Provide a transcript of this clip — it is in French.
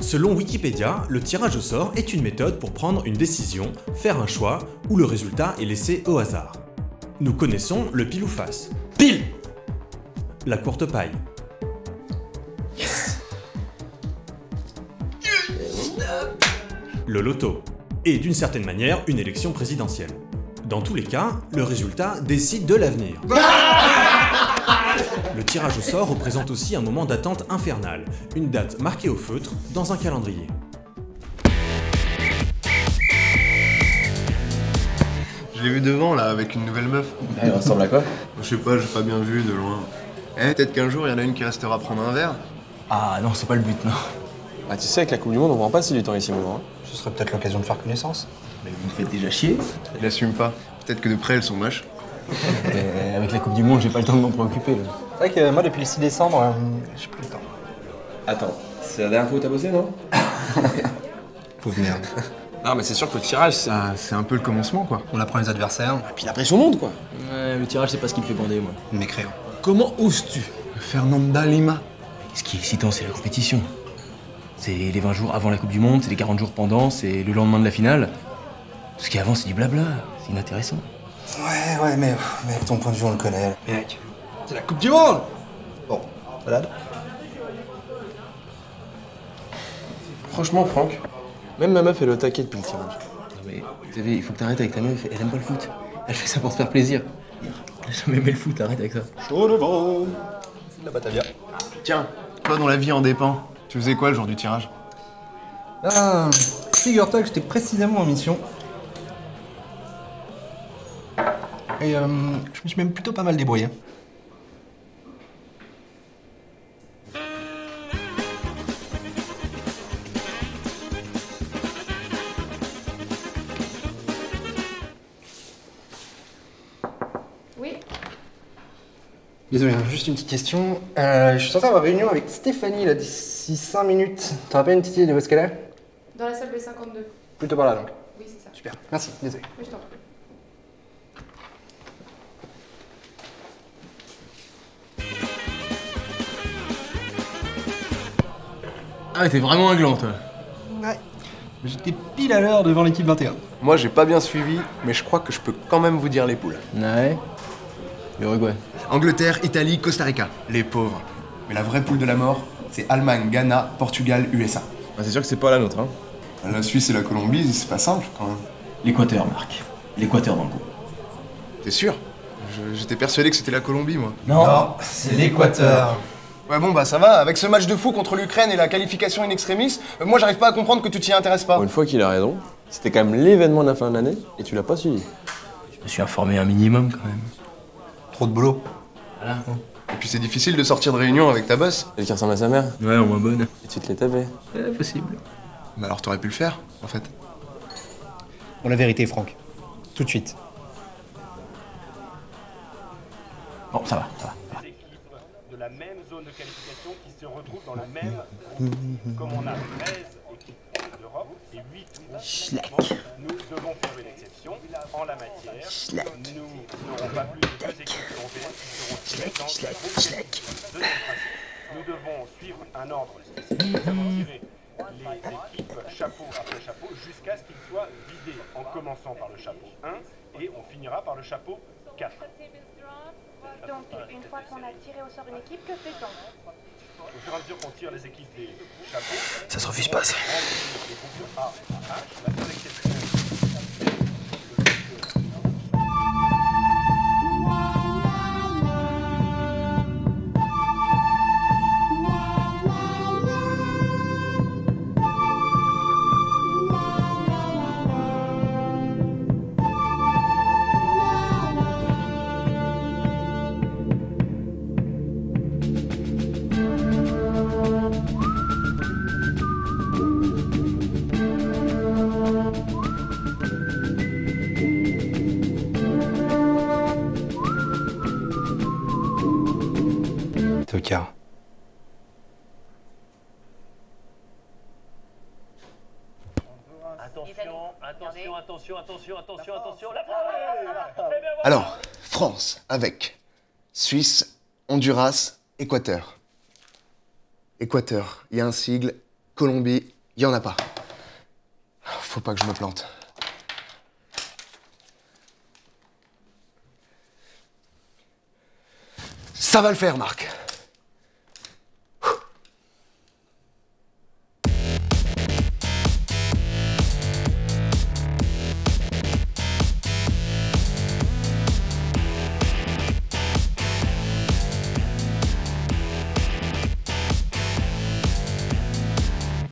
Selon Wikipédia, le tirage au sort est une méthode pour prendre une décision, faire un choix, où le résultat est laissé au hasard. Nous connaissons le pile ou face. Pile! La courte paille. Yes! Le loto. Et d'une certaine manière, une élection présidentielle. Dans tous les cas, le résultat décide de l'avenir. Le tirage au sort représente aussi un moment d'attente infernale, une date marquée au feutre dans un calendrier. Je l'ai vu devant là avec une nouvelle meuf. Elle ressemble à quoi? Je sais pas, j'ai pas bien vu de loin. Peut-être qu'un jour il y en a une qui restera prendre un verre. Ah non, c'est pas le but, non. Ah, tu sais, avec la Coupe du Monde, on prend pas si du temps ici, moi. Ce serait peut-être l'occasion de faire connaissance. Mais vous me faites déjà chier. Il assume pas. Peut-être que de près elles sont moches. Avec la Coupe du Monde, j'ai pas le temps de m'en préoccuper. Là. C'est vrai que moi, depuis le 6 décembre, j'ai plus le temps. Attends, c'est la dernière fois où t'as bossé, non? Pauvre merde. Non, mais c'est sûr que le tirage, C'est un peu le commencement quoi. On apprend les adversaires, et puis la pression monte, quoi. Ouais, le tirage, c'est pas ce qui me fait bander, moi. mécréants. Comment oses-tu? Fernanda Lima. Ce qui est excitant, c'est la compétition. C'est les 20 jours avant la Coupe du Monde, c'est les 40 jours pendant, c'est le lendemain de la finale. Tout ce qui est avant, c'est du blabla, c'est inintéressant. Ouais, mais mec, ton point de vue, on le connaît. Mec, c'est la Coupe du Monde! Bon, balade. Franchement, Franck, même ma meuf, elle est au taquet depuis le tirage. Non mais, vous savez, il faut que t'arrêtes avec ta meuf, elle aime pas le foot. Elle fait ça pour te faire plaisir. Elle a jamais aimé le foot, arrête avec ça. Chaud devant. C'est de la Batavia. Tiens, toi dont la vie en dépend, tu faisais quoi le jour du tirage? Ah, figure-toi que j'étais précisément en mission. Et je me suis même plutôt pas mal débrouillé. Oui. Désolé, hein, juste une petite question. Je suis censé avoir réunion avec Stéphanie là d'ici 5 minutes. T'auras pas une petite idée de où est-ce qu'elle est? Dans la salle B52. Plutôt par là donc. Oui, c'est ça. Super, merci, désolé. Oui, je t'en prie. Ah, t'es vraiment un gland, toi. Ouais. J'étais pile à l'heure devant l'équipe 21. Moi j'ai pas bien suivi, mais je crois que je peux quand même vous dire les poules. Ouais. L'Uruguay. Angleterre, Italie, Costa Rica. Les pauvres. Mais la vraie poule de la mort, c'est Allemagne, Ghana, Portugal, USA. Ah, c'est sûr que c'est pas la nôtre, hein. La Suisse et la Colombie, c'est pas simple quand même. L'Équateur, Marc. L'Équateur dans le coup. T'es sûr? J'étais persuadé que c'était la Colombie, moi. Non, c'est l'Équateur. Ouais bon bah ça va, avec ce match de fou contre l'Ukraine et la qualification in extremis, moi j'arrive pas à comprendre que tu t'y intéresses pas. Bon, une fois qu'il a raison, c'était quand même l'événement de la fin de l'année, et tu l'as pas suivi. Je me suis informé un minimum, quand même. Trop de boulot. Voilà. Et puis c'est difficile de sortir de réunion avec ta boss. Elle qui ressemble à sa mère, Ouais, au moins bonne. et tu te l'es tapé. Possible. Bah alors t'aurais pu le faire, en fait. Bon, la vérité, Franck. Tout de suite. Bon, ça va, ça va. De la même zone de qualification qui se retrouvent dans le même groupe. Comme on a 13 équipes d'Europe et 8 groupes, nous devons faire une exception en la matière. Nous n'aurons pas plus de 2 équipes européennes qui seront tirées dans le groupe. Deuxième principe. Nous devons suivre un ordre spécifique. Nous avons tiré les équipes chapeau après chapeau jusqu'à ce qu'ils soient vidés, en commençant par le chapeau 1 et on finira par le chapeau 4. Donc, une fois qu'on a tiré au sort une équipe, que fait-on? Au fur et à mesure qu'on tire les équipes des chapeaux, Ça se refuse pas, ça. les groupes A à H, la seule exception. Tocard. Attention, la Alors, France avec Suisse, Honduras, Équateur. Équateur, il y a un sigle, Colombie, Y en a pas. Faut pas que je me plante. Ça va le faire, Marc.